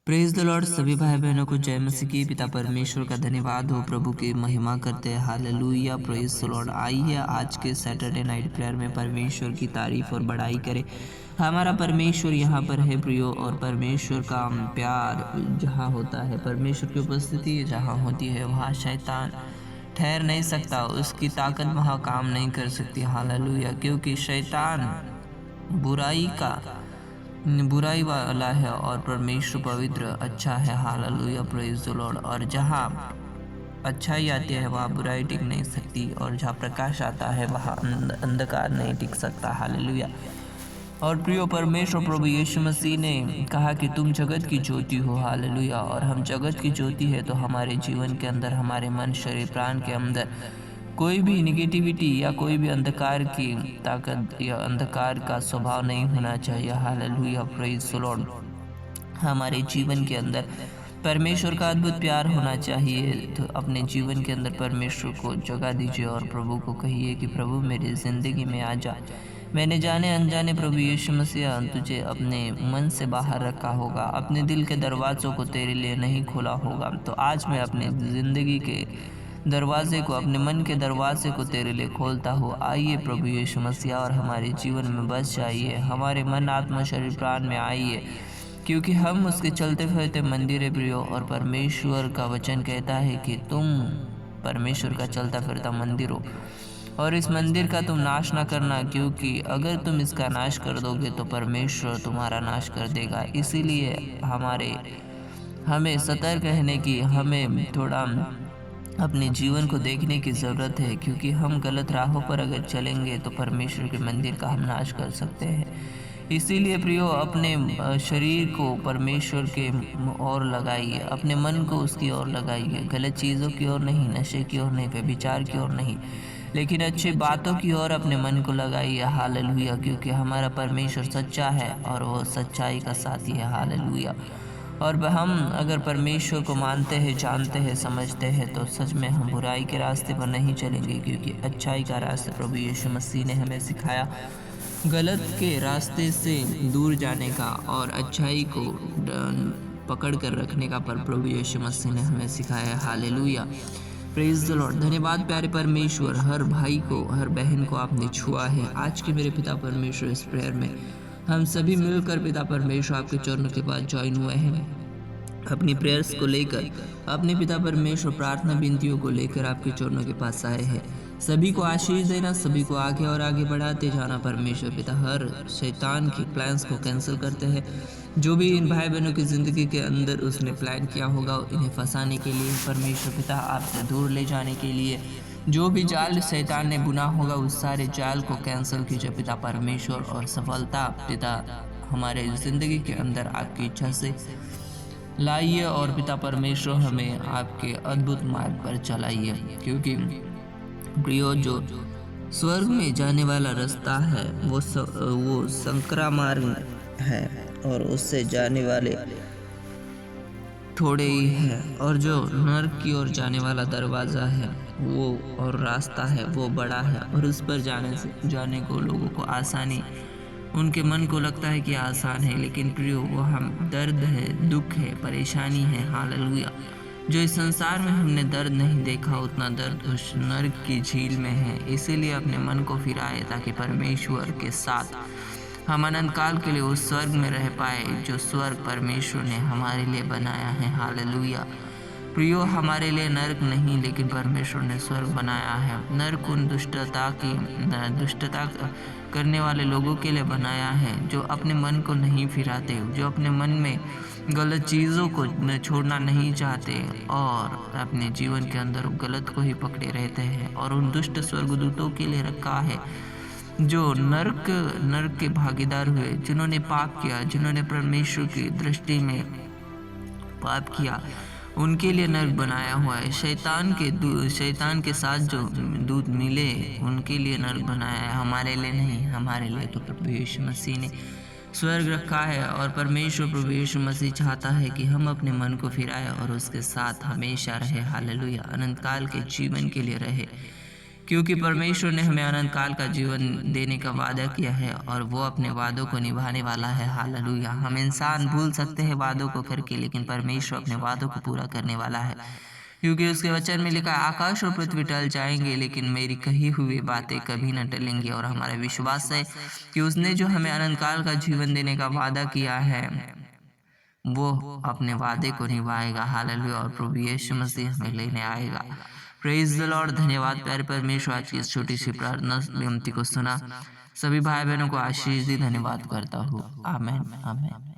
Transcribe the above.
Praise the Lord. सभी भाई बहनों को जय मसीह की। पिता परमेश्वर का धन्यवाद हो, प्रभु की महिमा करते हैं। Hallelujah, praise the Lord. आइए आज के सैटरडे नाइट प्रेयर में परमेश्वर की तारीफ और बड़ाई करें। हमारा परमेश्वर यहाँ पर है प्रियो, और परमेश्वर का प्यार जहाँ होता है, परमेश्वर की उपस्थिति जहाँ होती है, वहाँ शैतान ठहर नहीं सकता, उसकी ताकत वहाँ काम नहीं कर सकती। हालेलुया, क्योंकि शैतान बुराई वाला है और परमेश्वर पवित्र अच्छा है। Hallelujah, praise the Lord. और जहाँ अच्छाई आती है वहाँ बुराई टिक नहीं सकती, और जहाँ प्रकाश आता है वहाँ अंधकार नहीं टिक सकता। हालेलुया। और प्रियो परमेश्वर प्रभु यीशु मसीह ने कहा कि तुम जगत की ज्योति हो। हालेलुया। और हम जगत की ज्योति है तो हमारे जीवन के अंदर, हमारे मन शरीर प्राण के अंदर कोई भी निगेटिविटी या कोई भी अंधकार की ताकत या अंधकार का स्वभाव नहीं होना चाहिए। Hallelujah, praise the Lord. हमारे जीवन के अंदर परमेश्वर का अद्भुत प्यार होना चाहिए। तो अपने जीवन के अंदर परमेश्वर को जगह दीजिए और प्रभु को कहिए कि प्रभु मेरी ज़िंदगी में आ जा। मैंने जाने अनजाने प्रभु यीशु मसीह तुझे अपने मन से बाहर रखा होगा, अपने दिल के दरवाज़ों को तेरे लिए नहीं खोला होगा। तो आज मैं अपनी ज़िंदगी के दरवाजे को, अपने मन के दरवाजे को तेरे लिए खोलता हूँ। आइए प्रभु यीशु मसीह और हमारे जीवन में बस जाइए, हमारे मन आत्मा शरीर प्राण में आइए, क्योंकि हम उसके चलते फिरते मंदिर है प्रियो। और परमेश्वर का वचन कहता है कि तुम परमेश्वर का चलता फिरता मंदिर हो, और इस मंदिर का तुम नाश ना करना, क्योंकि अगर तुम इसका नाश कर दोगे तो परमेश्वर तुम्हारा नाश कर देगा। इसीलिए हमें सतर्क रहने की, हमें थोड़ा अपने जीवन को देखने की ज़रूरत है, क्योंकि हम गलत राहों पर अगर चलेंगे तो परमेश्वर के मंदिर का हम नाश कर सकते हैं। इसीलिए प्रियो अपने शरीर को परमेश्वर के ओर लगाइए, अपने मन को उसकी ओर लगाइए, गलत चीज़ों की ओर नहीं, नशे की ओर नहीं, व्यभिचार की ओर नहीं, लेकिन अच्छी बातों की ओर अपने मन को लगाइए। हालेलुया, क्योंकि हमारा परमेश्वर सच्चा है और वो सच्चाई का साथी है। हालेलुया। और हम अगर परमेश्वर को मानते हैं, जानते हैं, समझते हैं, तो सच में हम बुराई के रास्ते पर नहीं चलेंगे, क्योंकि अच्छाई का रास्ता प्रभु यीशु मसीह ने हमें सिखाया। गलत के रास्ते से दूर जाने का और अच्छाई को पकड़ कर रखने का पर प्रभु यीशु मसीह ने हमें सिखाया। Hallelujah, praise the Lord. धन्यवाद प्यारे परमेश्वर, हर भाई को, हर बहन को आपने छुआ है। आज के मेरे पिता परमेश्वर इस प्रेयर में हम सभी मिलकर पिता परमेश्वर आपके चरणों के पास ज्वाइन हुए हैं, अपनी प्रेयर्स को लेकर, अपने पिता परमेश्वर प्रार्थना विनतियों को लेकर आपके चरणों के पास आए हैं। सभी को आशीष देना, सभी को आगे और आगे बढ़ाते जाना। परमेश्वर पिता हर शैतान की प्लान्स को कैंसिल करते हैं। जो भी इन भाई बहनों की ज़िंदगी के अंदर उसने प्लान किया होगा इन्हें फंसाने के लिए, परमेश्वर पिता आपसे दूर ले जाने के लिए, जो भी जाल शैतान ने बुना होगा उस सारे जाल को कैंसिल कीजिए पिता परमेश्वर। और सफलता पिता हमारे ज़िंदगी के अंदर आपकी इच्छा से लाइए, और पिता परमेश्वर हमें आपके अद्भुत मार्ग पर चलाइए, क्योंकि प्रियो जो स्वर्ग में जाने वाला रास्ता है वो संकरा मार्ग है, और उससे जाने वाले थोड़े ही हैं, और जो नर्क की ओर जाने वाला दरवाज़ा है वो और रास्ता है वो बड़ा है, और उस पर जाने को लोगों को आसानी, उनके मन को लगता है कि आसान है, लेकिन प्रियो वो हम दर्द है, दुख है, परेशानी है। हालेलुया। जो इस संसार में हमने दर्द नहीं देखा, उतना दर्द उस नर्क की झील में है। इसीलिए अपने मन को फिराए, ताकि परमेश्वर के साथ हम अनंत काल के लिए उस स्वर्ग में रह पाए, जो स्वर्ग परमेश्वर ने हमारे लिए बनाया है। हालेलुया। प्रियो हमारे लिए नर्क नहीं, लेकिन परमेश्वर ने स्वर्ग बनाया है। नर्क उन दुष्टता करने वाले लोगों के लिए बनाया है, जो अपने मन को नहीं फिराते, जो अपने मन में गलत चीज़ों को छोड़ना नहीं चाहते, और अपने जीवन के अंदर गलत को ही पकड़े रहते हैं। और उन दुष्ट स्वर्गदूतों के लिए रखा है, जो नर्क के भागीदार हुए, जिन्होंने पाप किया, जिन्होंने परमेश्वर की दृष्टि में पाप किया, उनके लिए नर्क बनाया हुआ है। शैतान के साथ जो दूत मिले उनके लिए नर्क बनाया है, हमारे लिए नहीं। हमारे लिए तो प्रभु यीशु मसीह ने स्वर्ग रखा है, और परमेश्वर प्रभु यीशु मसीह चाहता है कि हम अपने मन को फिराएं और उसके साथ हमेशा रहे। हालेलुया, अनंत काल के जीवन के लिए रहे। क्योंकि परमेश्वर ने हमें अनंत काल का जीवन देने का वादा किया है और वो अपने वादों को निभाने वाला है। हालेलुया। हम इंसान भूल सकते हैं वादों को करके, लेकिन परमेश्वर अपने वादों को पूरा करने वाला है। क्योंकि उसके वचन में लिखा है, आकाश और पृथ्वी टल जाएंगे लेकिन मेरी कही हुई बातें कभी न टलेंगी। और हमारा विश्वास है कि उसने जो हमें अनंत काल का जीवन देने का वादा किया है वो अपने वादे को निभाएगा। हालेलुया। और प्रभु यीशु मसीह हमें लेने आएगा। Praise the Lord. धन्यवाद प्यारे परमेश्वर, आज की इस छोटी सी प्रार्थना विनती को सुना। सभी भाई बहनों को आशीष दी। धन्यवाद करता हूँ। आमीन आमीन।